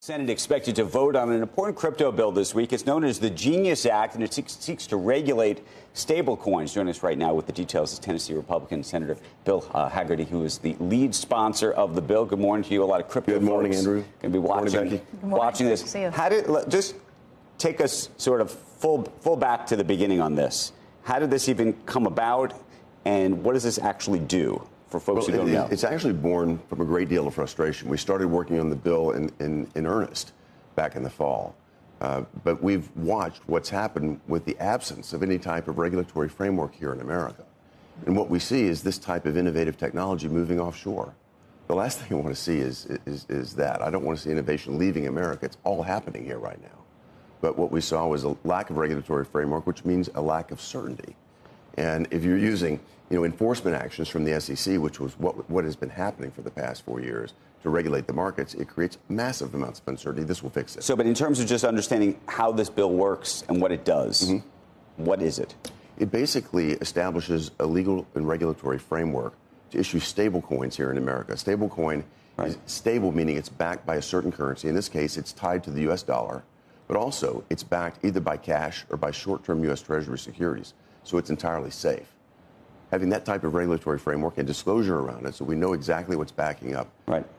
Senate expected to vote on an important crypto bill this week. It's known as the Genius Act, and it seeks to regulate stablecoins. Joining us right now with the details is Tennessee Republican Senator Bill Hagerty, who is the lead sponsor of the bill. Good morning to you. A lot of crypto Good morning, folks Andrew. Going to be watching this. Just take us sort of full back to the beginning on this. How did this even come about, and what does this actually do? For folks who don't know. It's actually born from a great deal of frustration. We started working on the bill in earnest back in the fall. But we've watched what's happened with the absence of any type of regulatory framework here in America. And what we see is this type of innovative technology moving offshore. The last thing I want to see is that. I don't want to see innovation leaving America. It's all happening here right now. But what we saw was a lack of regulatory framework, which means a lack of certainty. And if you're using enforcement actions from the SEC, which was what has been happening for the past 4 years to regulate the markets, it creates massive amounts of uncertainty. This will fix it. So, but in terms of just understanding how this bill works and what it does, what is it? It basically establishes a legal and regulatory framework to issue stablecoins here in America. Stablecoin is stable, meaning it's backed by a certain currency. In this case, it's tied to the U.S. dollar, but also it's backed either by cash or by short-term U.S. Treasury securities. So it's entirely safe. Having that type of regulatory framework and disclosure around it so we know exactly what's backing up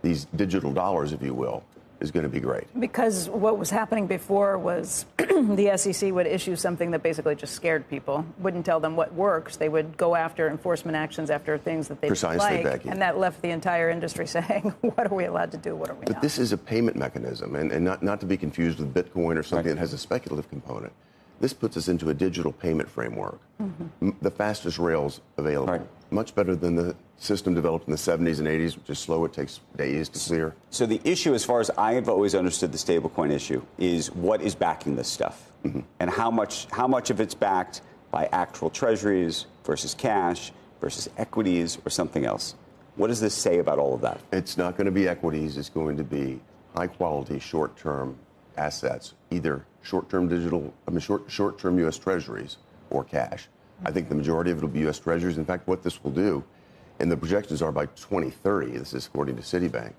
these digital dollars, if you will, is going to be great. Because what was happening before was the SEC would issue something that basically just scared people, wouldn't tell them what works. They would go after enforcement actions after things that they didn't like. And that left the entire industry saying, what are we allowed to do? What are we not? But this is a payment mechanism, and not to be confused with Bitcoin or something that has a speculative component. This puts us into a digital payment framework, the fastest rails available, much better than the system developed in the 70s and 80s, which is slow. It takes days to clear. So the issue, as far as I have always understood the stablecoin issue, is what is backing this stuff, and how much of it's backed by actual treasuries versus cash versus equities or something else. What does this say about all of that? It's not going to be equities. It's going to be high-quality, short-term assets, either short-term short-term U.S. Treasuries or cash. I think the majority of it will be U.S. Treasuries. In fact, what this will do, and the projections are by 2030, this is according to Citibank,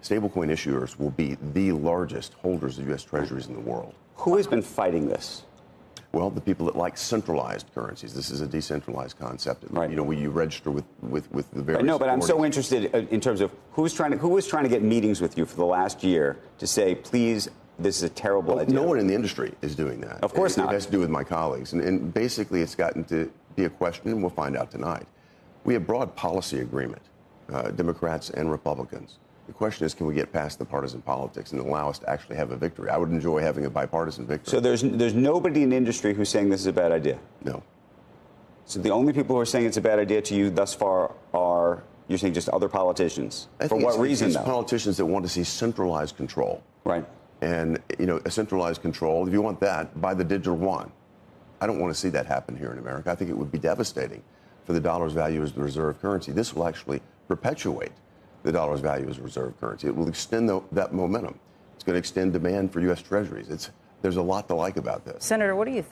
stablecoin issuers will be the largest holders of U.S. Treasuries in the world. Who has been fighting this? Well, the people that like centralized currencies. This is a decentralized concept. Where you register with the various. No, but I'm so interested in terms of who was trying to get meetings with you for the last year to say, please, this is a terrible idea. No one in the industry is doing that. Of course not. It has to do with my colleagues. And basically, it's gotten to be a question, and we'll find out tonight. We have broad policy agreement, Democrats and Republicans. The question is, can we get past the partisan politics and allow us to actually have a victory? I would enjoy having a bipartisan victory. So there's nobody in the industry who's saying this is a bad idea? No. So the only people who are saying it's a bad idea to you thus far are, you're saying, just other politicians? For what reason, it's though? Politicians that want to see centralized control. Right. And, a centralized control, if you want that, buy the digital yuan. I don't want to see that happen here in America. I think it would be devastating for the dollar's value as the reserve currency. This will actually perpetuate the dollar's value as a reserve currency. It will extend that momentum. It's going to extend demand for U.S. Treasuries. There's a lot to like about this. Senator, what do you think?